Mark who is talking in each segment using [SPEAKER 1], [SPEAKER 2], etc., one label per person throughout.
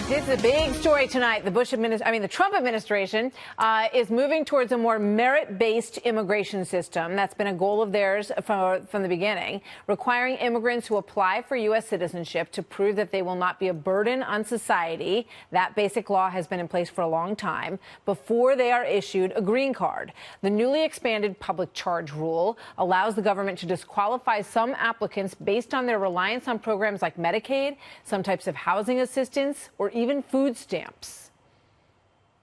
[SPEAKER 1] This is a big story tonight. The Trump administration is moving towards a more merit-based immigration system. That's been a goal of theirs from the beginning, requiring immigrants who apply for U.S. citizenship to prove that they will not be a burden on society. That basic law has been in place for a long time before they are issued a green card. The newly expanded public charge rule allows the government to disqualify some applicants based on their reliance on programs like Medicaid, some types of housing assistance, or even food stamps.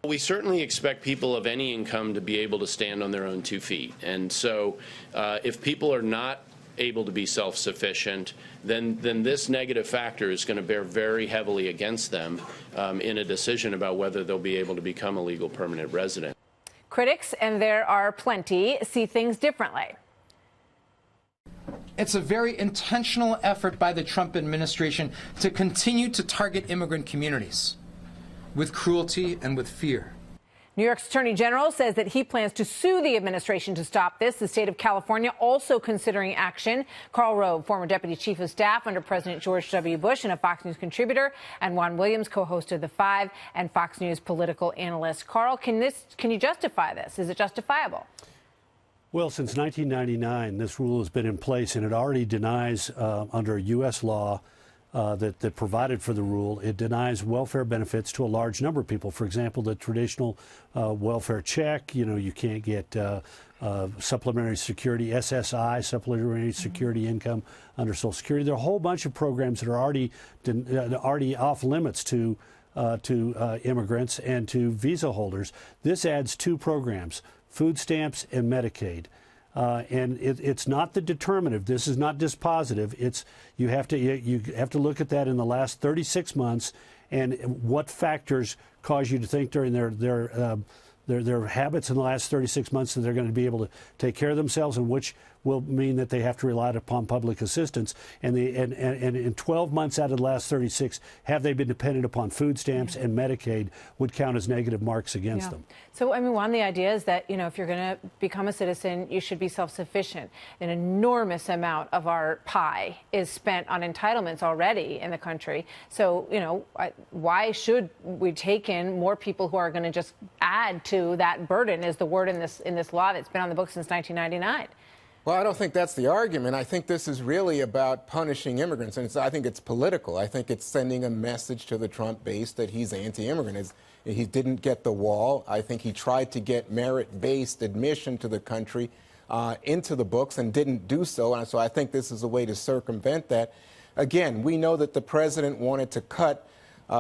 [SPEAKER 2] We certainly expect people of any income to be able to stand on their own 2 feet. And so if people are not able to be self-sufficient, then this negative factor is going to bear very heavily against them in a decision about whether they'll be able to become a legal permanent resident.
[SPEAKER 1] Critics, and there are plenty, see things differently.
[SPEAKER 3] It's a very intentional effort by the Trump administration to continue to target immigrant communities with cruelty and with fear.
[SPEAKER 1] New York's Attorney General says that he plans to sue the administration to stop this. The state of California also considering action. Karl Rove, former deputy chief of staff under President George W. Bush and a Fox News contributor, and Juan Williams, co-host of The Five and Fox News political analyst. Karl, can you justify this? Is it justifiable?
[SPEAKER 4] Well, since 1999, this rule has been in place, and it already denies, under U.S. law that provided for the rule, it denies welfare benefits to a large number of people. For example, the traditional welfare check, you can't get supplementary security, SSI, supplementary security income under Social Security. There are a whole bunch of programs that are already off limits to immigrants and to visa holders. This adds 2 programs, food stamps and Medicaid. And it's not the determinative. This is not dispositive. You have to look at that in the last 36 months and what factors cause you to think during their habits in the last 36 months that they're going to be able to take care of themselves, and which will mean that they have to rely upon public assistance. And in 12 months out of the last 36, have they been dependent upon food stamps and Medicaid would count as negative marks against them.
[SPEAKER 1] So, one, the idea is that, if you're going to become a citizen, you should be self-sufficient. An enormous amount of our pie is spent on entitlements already in the country. So, why should we take in more people who are going to just add to that burden, is the word in this law that's been on the books since 1999.
[SPEAKER 5] Well, I don't think that's the argument. I think this is really about punishing immigrants, and I think it's political. I think it's sending a message to the Trump base that he's anti-immigrant. He didn't get the wall. I think he tried to get merit-based admission to the country into the books and didn't do so, and so I think this is a way to circumvent that. Again, we know that the president wanted to cut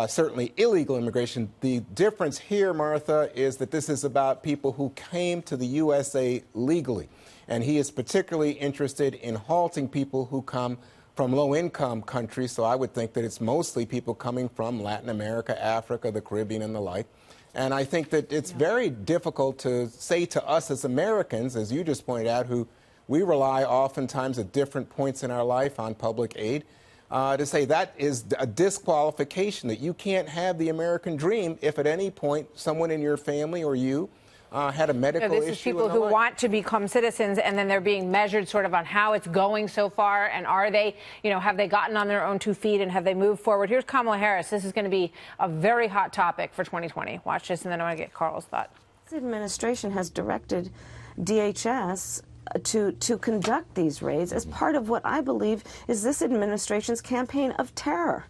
[SPEAKER 5] certainly illegal immigration. The difference here, Martha, is that this is about people who came to the USA legally. And he is particularly interested in halting people who come from low-income countries. So I would think that it's mostly people coming from Latin America, Africa, the Caribbean, and the like. And I think that it's very difficult to say to us as Americans, as you just pointed out, who we rely oftentimes at different points in our life on public aid, to say that is a disqualification, that you can't have the American dream if at any point someone in your family or you had a medical issue.
[SPEAKER 1] This is people who want to become citizens, and then they're being measured sort of on how it's going so far, and are they, have they gotten on their own 2 feet, and have they moved forward? Here's Kamala Harris. This is going to be a very hot topic for 2020. Watch this, and then I want to get Karl's thought.
[SPEAKER 6] This administration has directed DHS to conduct these raids as part of what I believe is this administration's campaign of terror,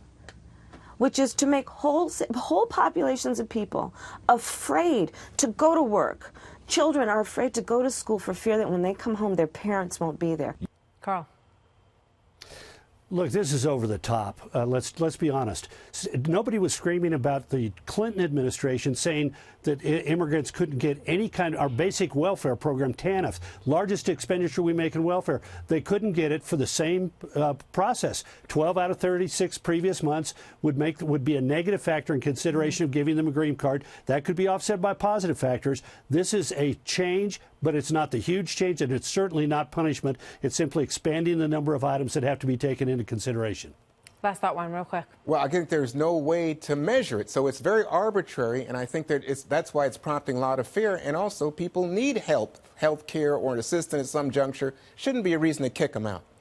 [SPEAKER 6] which is to make whole populations of people afraid to go to work. Children are afraid to go to school for fear that when they come home, their parents won't be there.
[SPEAKER 1] Karl.
[SPEAKER 4] Look, this is over the top. Let's be honest. Nobody was screaming about the Clinton administration saying that immigrants couldn't get any kind of our basic welfare program, TANF, largest expenditure we make in welfare. They couldn't get it for the same process. 12 out of 36 previous months would be a negative factor in consideration of giving them a green card. That could be offset by positive factors. This is a change, but it's not the huge change, and it's certainly not punishment. It's simply expanding the number of items that have to be taken into consideration.
[SPEAKER 1] Last thought, one real quick.
[SPEAKER 5] Well, I think there's no way to measure it, so it's very arbitrary, and I think that that's why it's prompting a lot of fear. And also, people need health care or an assistant at some juncture. Shouldn't be a reason to kick them out.